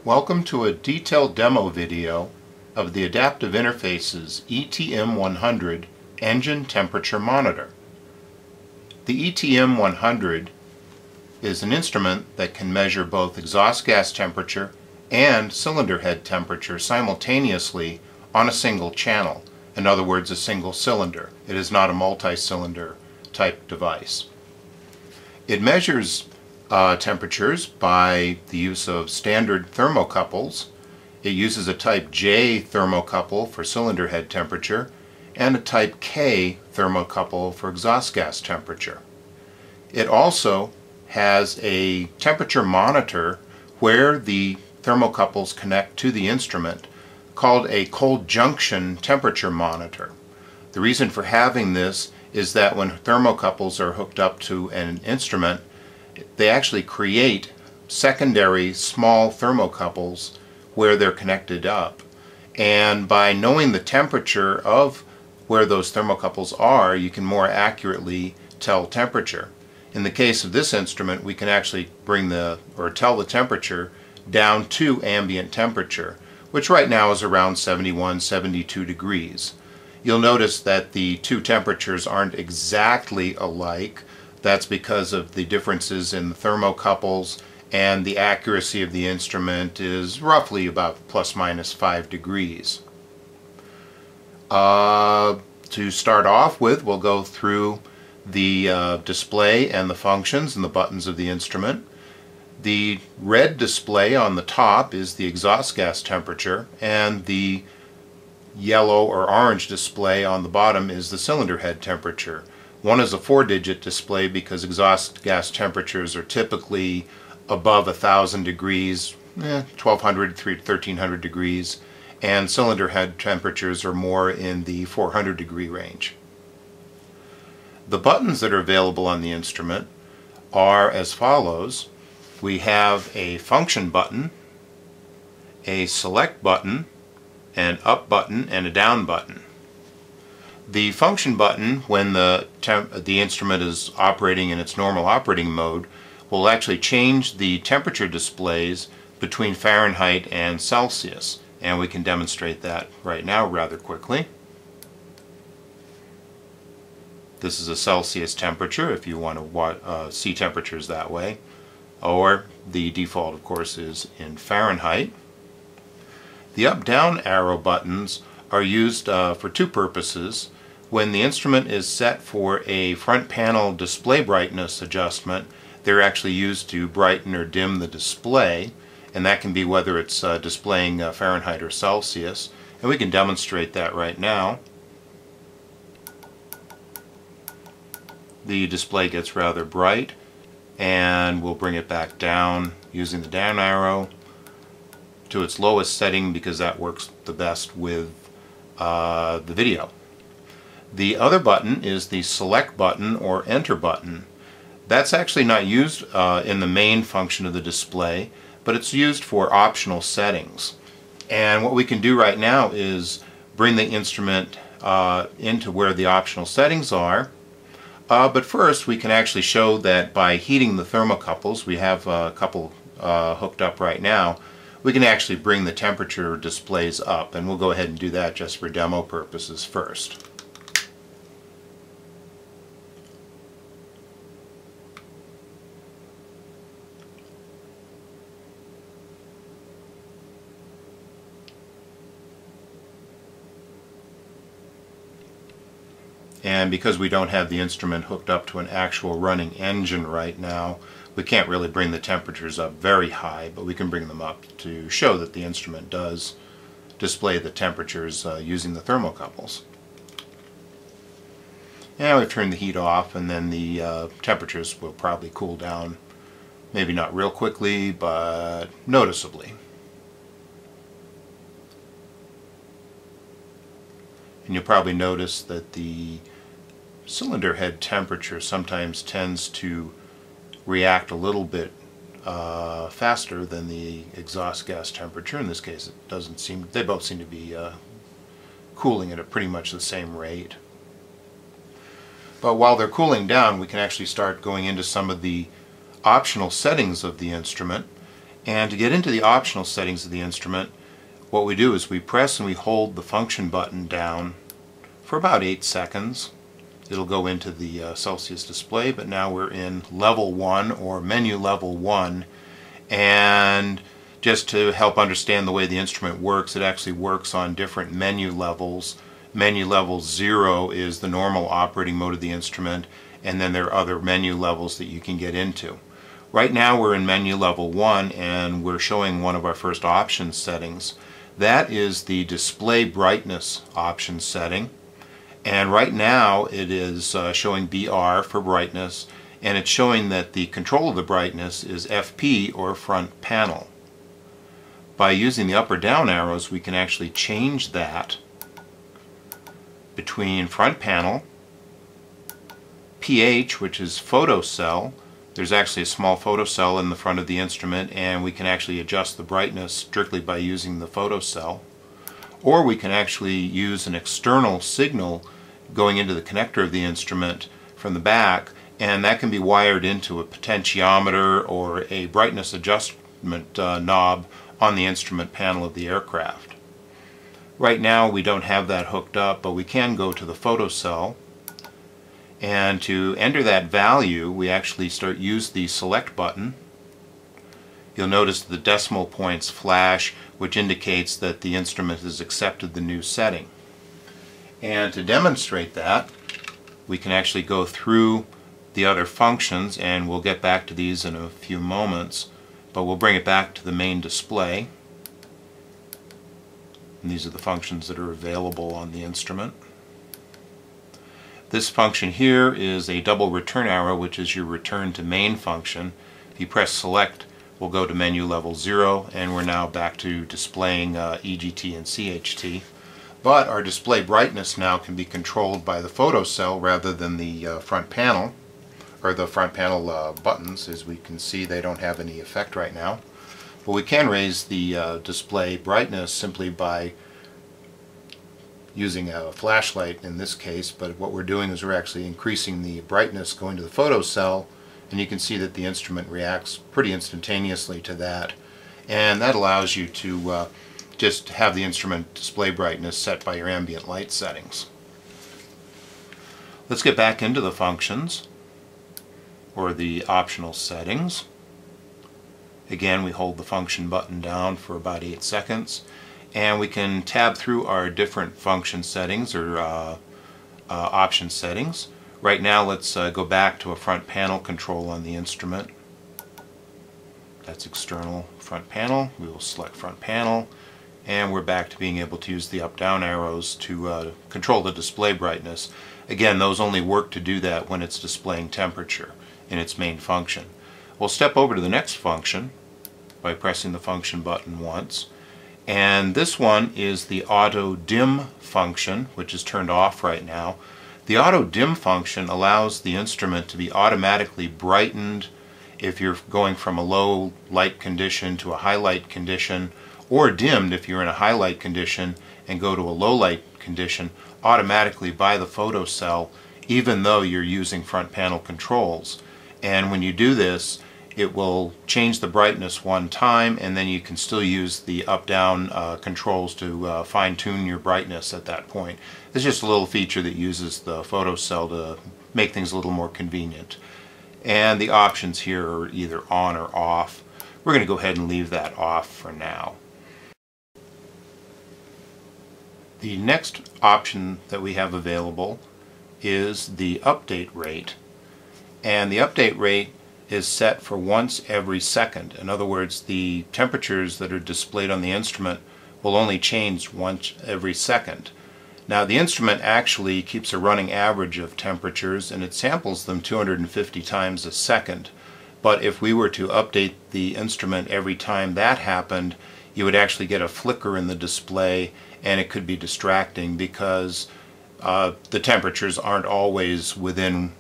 Welcome to a detailed demo video of the Adaptive Interface's ETM100 engine temperature monitor. The ETM100 is an instrument that can measure both exhaust gas temperature and cylinder head temperature simultaneously on a single channel. In other words, a single cylinder. It is not a multi-cylinder type device. It measures temperatures by the use of standard thermocouples. It uses a type J thermocouple for cylinder head temperature and a type K thermocouple for exhaust gas temperature. It also has a temperature monitor where the thermocouples connect to the instrument, called a cold junction temperature monitor. The reason for having this is that when thermocouples are hooked up to an instrument, they actually create secondary small thermocouples where they're connected up. And by knowing the temperature of where those thermocouples are, you can more accurately tell temperature. In the case of this instrument, we can actually tell the temperature down to ambient temperature, which right now is around 71, 72 degrees. You'll notice that the two temperatures aren't exactly alike. That's because of the differences in the thermocouples, and the accuracy of the instrument is roughly about plus minus 5 degrees. To start off with, we'll go through the display and the functions and the buttons of the instrument. The red display on the top is the exhaust gas temperature, and the yellow or orange display on the bottom is the cylinder head temperature. One is a 4-digit display because exhaust gas temperatures are typically above 1,000 degrees, 1,200 to 1,300 degrees, and cylinder head temperatures are more in the 400 degree range. The buttons that are available on the instrument are as follows. We have a function button, a select button, an up button, and a down button. The function button, when the instrument is operating in its normal operating mode, will actually change the temperature displays between Fahrenheit and Celsius, and we can demonstrate that right now rather quickly. This is a Celsius temperature if you want to see temperatures that way, or the default, of course, is in Fahrenheit. The up-down arrow buttons are used for two purposes. When the instrument is set for a front panel display brightness adjustment, they're actually used to brighten or dim the display, and that can be whether it's displaying Fahrenheit or Celsius, and we can demonstrate that right now. The display gets rather bright, and we'll bring it back down using the down arrow to its lowest setting because that works the best with the video. The other button is the select button or enter button. That's actually not used in the main function of the display, but it's used for optional settings. And what we can do right now is bring the instrument into where the optional settings are. But first we can actually show that by heating the thermocouples, we have a couple hooked up right now, we can actually bring the temperature displays up, and we'll go ahead and do that just for demo purposes first. And because we don't have the instrument hooked up to an actual running engine right now, we can't really bring the temperatures up very high, but we can bring them up to show that the instrument does display the temperatures using the thermocouples. Now we've turned the heat off, and then the temperatures will probably cool down, maybe not real quickly, but noticeably. And you'll probably notice that the cylinder head temperature sometimes tends to react a little bit faster than the exhaust gas temperature. In this case, it doesn't seem, they both seem to be cooling at pretty much the same rate. But while they're cooling down, we can actually start going into some of the optional settings of the instrument. And to get into the optional settings of the instrument, what we do is we press and we hold the function button down for about 8 seconds. It'll go into the Celsius display, but now we're in level 1 or menu level 1. And just to help understand the way the instrument works, it actually works on different menu levels. Menu level 0 is the normal operating mode of the instrument, and then there are other menu levels that you can get into. Right now we're in menu level 1 and we're showing one of our first option settings. That is the display brightness option setting. And right now it is showing BR for brightness, and it's showing that the control of the brightness is FP or front panel. By using the up or down arrows we can actually change that between front panel, PH, which is photocell. There's actually a small photocell in the front of the instrument, and we can actually adjust the brightness strictly by using the photocell. Or we can actually use an external signal going into the connector of the instrument from the back, and that can be wired into a potentiometer or a brightness adjustment knob on the instrument panel of the aircraft. Right now we don't have that hooked up, but we can go to the photocell, and to enter that value we actually use the select button. You'll notice the decimal points flash, which indicates that the instrument has accepted the new setting. And to demonstrate that, we can actually go through the other functions, and we'll get back to these in a few moments, but we'll bring it back to the main display. And these are the functions that are available on the instrument. This function here is a double return arrow, which is your return to main function. If you press select, we'll go to menu level 0, and we're now back to displaying EGT and CHT. But our display brightness now can be controlled by the photocell rather than the front panel, or the front panel buttons. As we can see, they don't have any effect right now. But we can raise the display brightness simply by using a flashlight in this case, but what we're doing is we're actually increasing the brightness going to the photocell, and you can see that the instrument reacts pretty instantaneously to that. And that allows you to just have the instrument display brightness set by your ambient light settings. Let's get back into the functions, or the optional settings. Again, we hold the function button down for about 8 seconds, and we can tab through our different function settings or option settings. Right now let's go back to a front panel control on the instrument. That's external front panel. We will select front panel, and we're back to being able to use the up-down arrows to control the display brightness. Again, those only work to do that when it's displaying temperature in its main function. We'll step over to the next function by pressing the function button once, and this one is the auto dim function, which is turned off right now. The auto dim function allows the instrument to be automatically brightened if you're going from a low light condition to a high light condition, or dimmed if you're in a high light condition and go to a low light condition automatically by the photocell, even though you're using front panel controls. And when you do this, it will change the brightness one time, and then you can still use the up-down controls to fine-tune your brightness at that point. It's just a little feature that uses the photocell to make things a little more convenient. And the options here are either on or off. We're going to go ahead and leave that off for now. The next option that we have available is the update rate. And the update rate is set for once every second. In other words, the temperatures that are displayed on the instrument will only change once every second. Now, the instrument actually keeps a running average of temperatures, and it samples them 250 times a second. But if we were to update the instrument every time that happened, you would actually get a flicker in the display, and it could be distracting because the temperatures aren't always within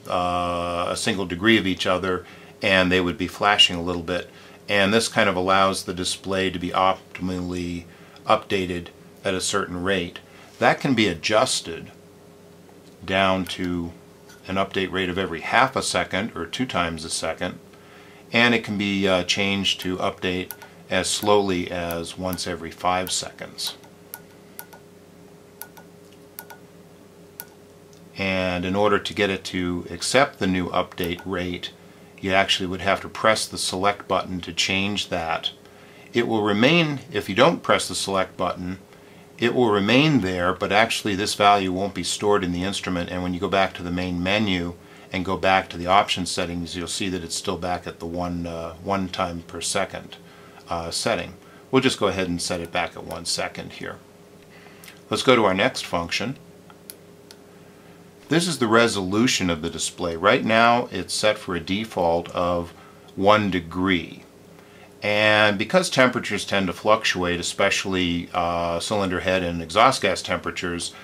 a single degree of each other, and they would be flashing a little bit. And this kind of allows the display to be optimally updated at a certain rate. That can be adjusted down to an update rate of every half a second or 2 times a second. and it can be changed to update as slowly as once every 5 seconds. And in order to get it to accept the new update rate, you actually would have to press the select button to change that. It will remain, if you don't press the select button, it will remain there, but actually this value won't be stored in the instrument, and when you go back to the main menu and go back to the option settings, you'll see that it's still back at the one time per second setting. We'll just go ahead and set it back at 1 second here. Let's go to our next function. This is the resolution of the display. Right now it's set for a default of 1 degree. And because temperatures tend to fluctuate, especially cylinder head and exhaust gas temperatures,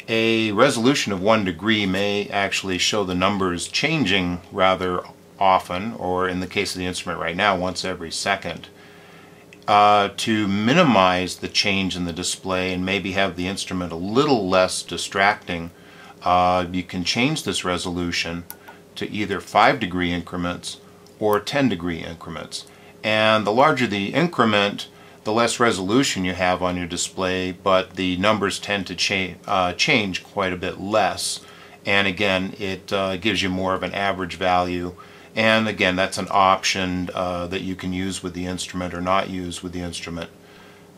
a resolution of 1 degree may actually show the numbers changing rather often, or in the case of the instrument right now, once every second. To minimize the change in the display and maybe have the instrument a little less distracting, you can change this resolution to either 5-degree increments or 10-degree increments. And the larger the increment, the less resolution you have on your display, but the numbers tend to change quite a bit less. And again, it gives you more of an average value. And again, that's an option that you can use with the instrument or not use with the instrument.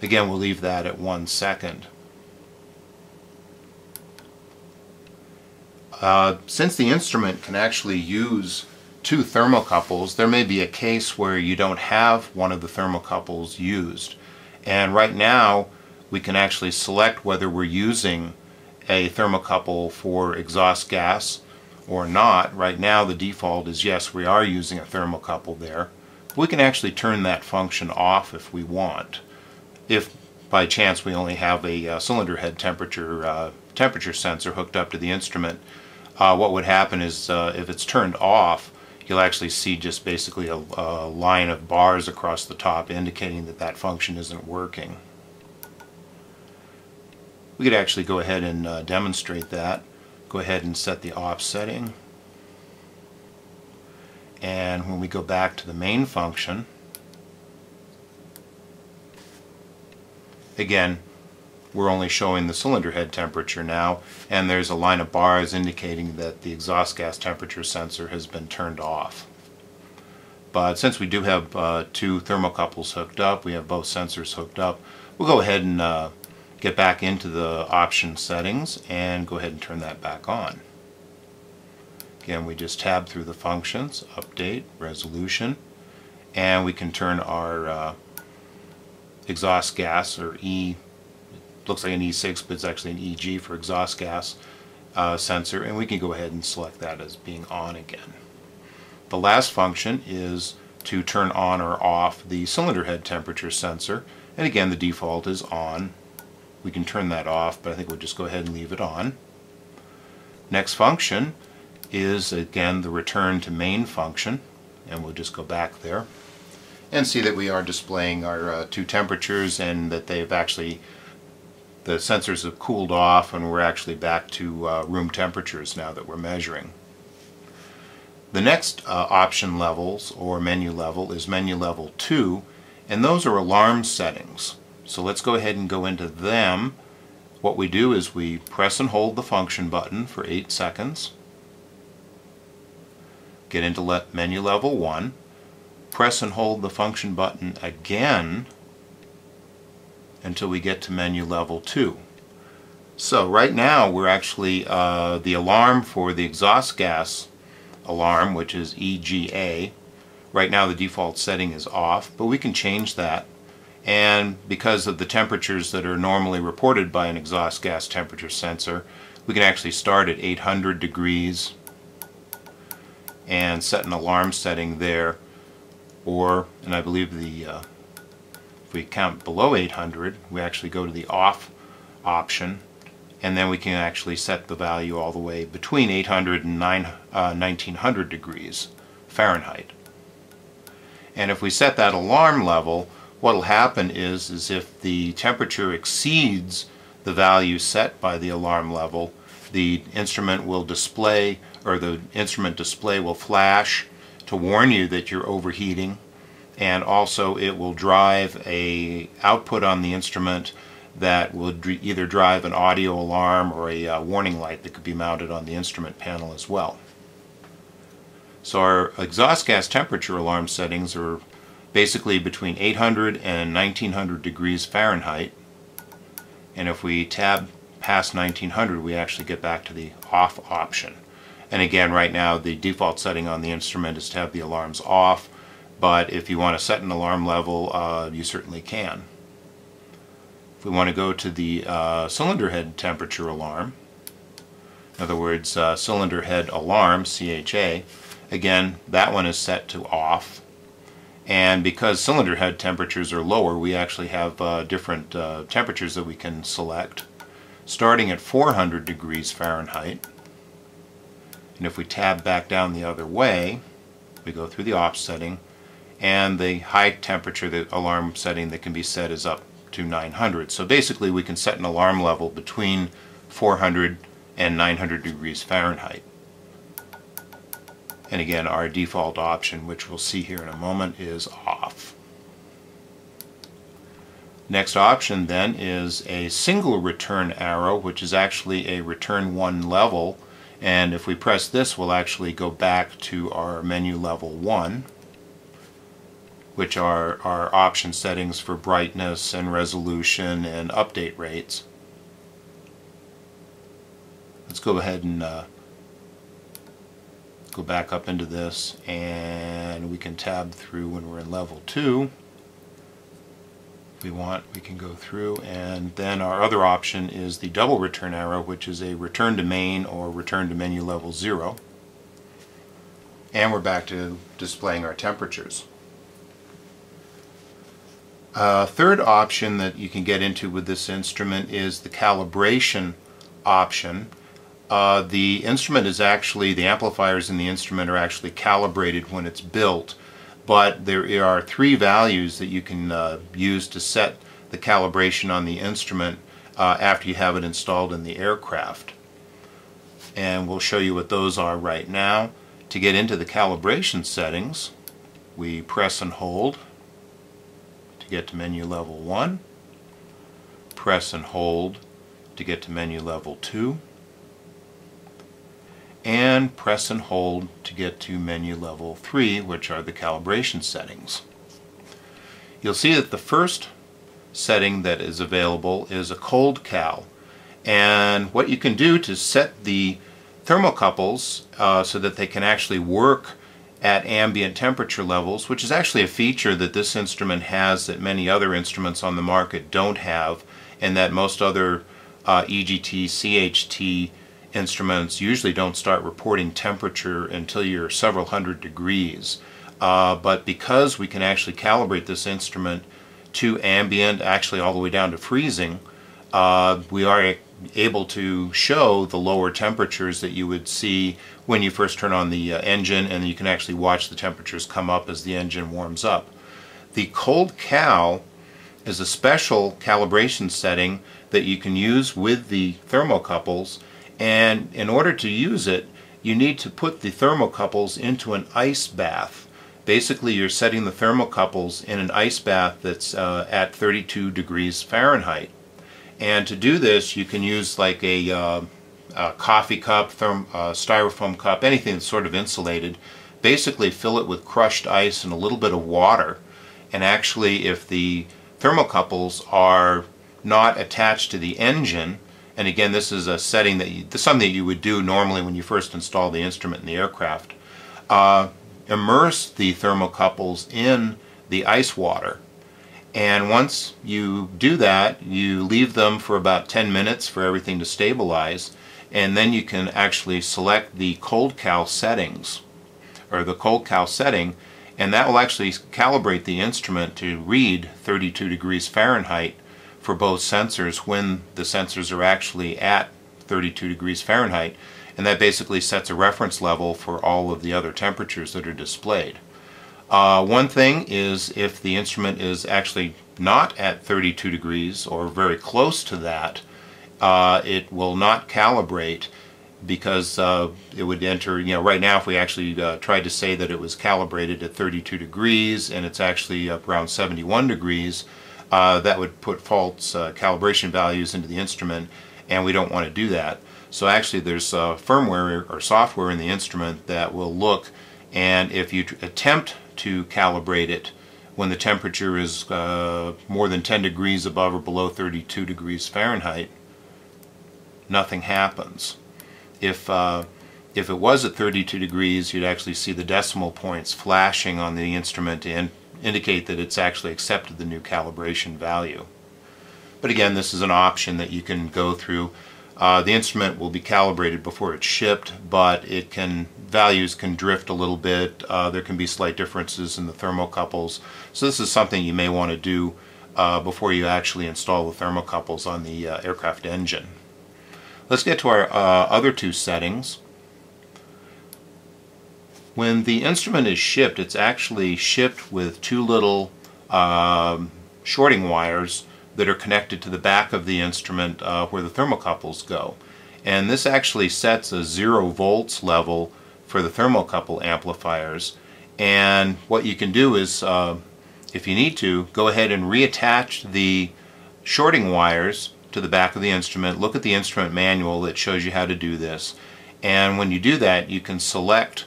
Again, we'll leave that at 1 second. Since the instrument can actually use 2 thermocouples, there may be a case where you don't have one of the thermocouples used. And right now we can actually select whether we're using a thermocouple for exhaust gas or not. Right now the default is yes, we are using a thermocouple there. We can actually turn that function off if we want. If by chance we only have a cylinder head temperature sensor hooked up to the instrument, what would happen is if it's turned off, you'll actually see just basically a line of bars across the top indicating that that function isn't working. We could actually go ahead and demonstrate that. Go ahead and set the off setting, and when we go back to the main function, again we're only showing the cylinder head temperature now, and there's a line of bars indicating that the exhaust gas temperature sensor has been turned off. But since we do have 2 thermocouples hooked up, we have both sensors hooked up, we'll go ahead and get back into the option settings and go ahead and turn that back on. Again, we just tab through the functions, update, resolution, and we can turn our exhaust gas, or looks like an E6 but it's actually an EG for exhaust gas sensor, and we can go ahead and select that as being on again. The last function is to turn on or off the cylinder head temperature sensor, and again the default is on. We can turn that off, but I think we'll just go ahead and leave it on. Next function is again the return to main function, and we'll just go back there and see that we are displaying our 2 temperatures, and that they've actually, the sensors have cooled off, and we're actually back to room temperatures now that we're measuring. The next option levels or menu level is menu level 2, and those are alarm settings. So let's go ahead and go into them. What we do is we press and hold the function button for 8 seconds, get into menu level 1, press and hold the function button again until we get to menu level 2. So right now we're actually the alarm for the exhaust gas alarm, which is EGA. Right now the default setting is off, but we can change that, and because of the temperatures that are normally reported by an exhaust gas temperature sensor, we can actually start at 800 degrees and set an alarm setting there, or, and I believe if we count below 800, we actually go to the off option, and then we can actually set the value all the way between 800 and 1900 degrees Fahrenheit. And if we set that alarm level, what will happen is if the temperature exceeds the value set by the alarm level, the instrument will display, or the instrument display will flash to warn you that you're overheating, and also it will drive a output on the instrument that will either drive an audio alarm or a warning light that could be mounted on the instrument panel as well. So our exhaust gas temperature alarm settings are basically between 800 and 1900 degrees Fahrenheit, and if we tab past 1900 we actually get back to the off option. And again, right now the default setting on the instrument is to have the alarms off, but if you want to set an alarm level, you certainly can. If we want to go to the cylinder head temperature alarm, in other words, cylinder head alarm, CHA, again, that one is set to off. And because cylinder head temperatures are lower, we actually have different temperatures that we can select, starting at 400 degrees Fahrenheit. And if we tab back down the other way, we go through the off setting, and the high temperature, the alarm setting that can be set is up to 900. So basically we can set an alarm level between 400 and 900 degrees Fahrenheit. And again, our default option, which we'll see here in a moment, is off. Next option then is a single return arrow, which is actually a return one level. And if we press this, we'll actually go back to our menu level 1, which are our option settings for brightness and resolution and update rates. Let's go ahead and go back up into this, and we can tab through when we're in level 2. If we want, we can go through, and then our other option is the double return arrow, which is a return to main or return to menu level 0. And we're back to displaying our temperatures. Third option that you can get into with this instrument is the calibration option. The instrument is actually, the amplifiers in the instrument are actually calibrated when it's built, but there are 3 values that you can use to set the calibration on the instrument after you have it installed in the aircraft. And we'll show you what those are right now. To get into the calibration settings, we press and hold to get to menu level 1, press and hold to get to menu level 2, and press and hold to get to menu level 3, which are the calibration settings. You'll see that the first setting that is available is a cold cal, and what you can do to set the thermocouples so that they can actually work at ambient temperature levels, which is actually a feature that this instrument has that many other instruments on the market don't have, and that most other EGT, CHT instruments usually don't start reporting temperature until you're several hundred degrees. But because we can actually calibrate this instrument to ambient, actually all the way down to freezing, we are able to show the lower temperatures that you would see when you first turn on the engine, and you can actually watch the temperatures come up as the engine warms up. The cold cal is a special calibration setting that you can use with the thermocouples, and in order to use it you need to put the thermocouples into an ice bath. Basically you're setting the thermocouples in an ice bath that's at 32 degrees Fahrenheit. And to do this you can use like a coffee cup, styrofoam cup, anything that's sort of insulated. Basically fill it with crushed ice and a little bit of water, and actually if the thermocouples are not attached to the engine, and again this is a setting that something that you would do normally when you first install the instrument in the aircraft, immerse the thermocouples in the ice water. And once you do that, you leave them for about 10 minutes for everything to stabilize, and then you can actually select the cold cal settings, or the cold cal setting, and that will actually calibrate the instrument to read 32 degrees Fahrenheit for both sensors when the sensors are actually at 32 degrees Fahrenheit, and that basically sets a reference level for all of the other temperatures that are displayed. One thing is, if the instrument is actually not at 32 degrees or very close to that, it will not calibrate because it would enter, right now if we actually tried to say that it was calibrated at 32 degrees and it's actually around 71 degrees, that would put false calibration values into the instrument, and we don't want to do that. So actually there's firmware or software in the instrument that will look, and if you attempt to calibrate it when the temperature is more than 10 degrees above or below 32 degrees Fahrenheit, nothing happens. If it was at 32 degrees, you'd actually see the decimal points flashing on the instrument to indicate that it's actually accepted the new calibration value. But again, this is an option that you can go through. The instrument will be calibrated before it's shipped, but values can drift a little bit. There can be slight differences in the thermocouples. So this is something you may want to do before you actually install the thermocouples on the aircraft engine. Let's get to our other two settings. When the instrument is shipped, it's actually shipped with two little shorting wires that are connected to the back of the instrument where the thermocouples go. And this actually sets a 0 volts level for the thermocouple amplifiers. And what you can do is, if you need to, go ahead and reattach the shorting wires to the back of the instrument. Look at the instrument manual that shows you how to do this. And when you do that, you can select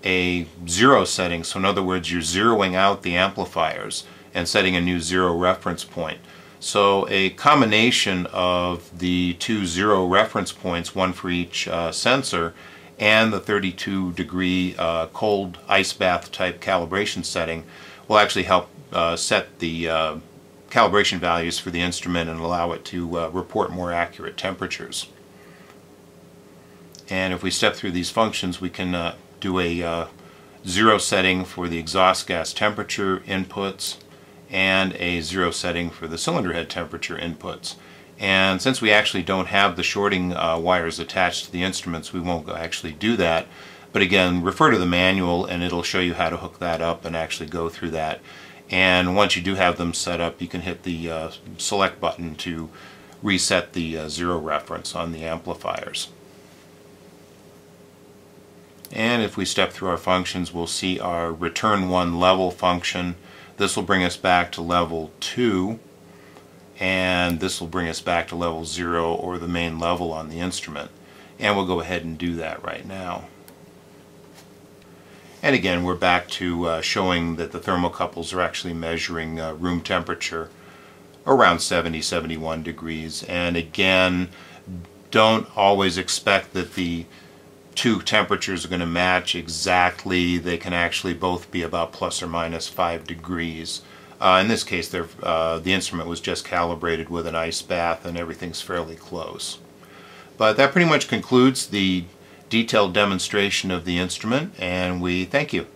a 0 setting. So in other words, you're zeroing out the amplifiers and setting a new 0 reference point. So a combination of the two 0 reference points, one for each sensor, and the 32 degree cold ice bath type calibration setting will actually help set the calibration values for the instrument and allow it to report more accurate temperatures. And if we step through these functions, we can do a 0 setting for the exhaust gas temperature inputs and a 0 setting for the cylinder head temperature inputs. And since we actually don't have the shorting wires attached to the instruments, we won't actually do that. But again, refer to the manual and it'll show you how to hook that up and actually go through that. And once you do have them set up, you can hit the select button to reset the 0 reference on the amplifiers. And if we step through our functions, we'll see our return 1 level function. This will bring us back to level 2, and this will bring us back to level 0, or the main level on the instrument. And we'll go ahead and do that right now. And again, we're back to showing that the thermocouples are actually measuring room temperature around 70-71 degrees. And again, don't always expect that the two temperatures are going to match exactly. They can actually both be about plus or minus 5 degrees. In this case, the instrument was just calibrated with an ice bath and everything's fairly close. But that pretty much concludes the detailed demonstration of the instrument, and we thank you.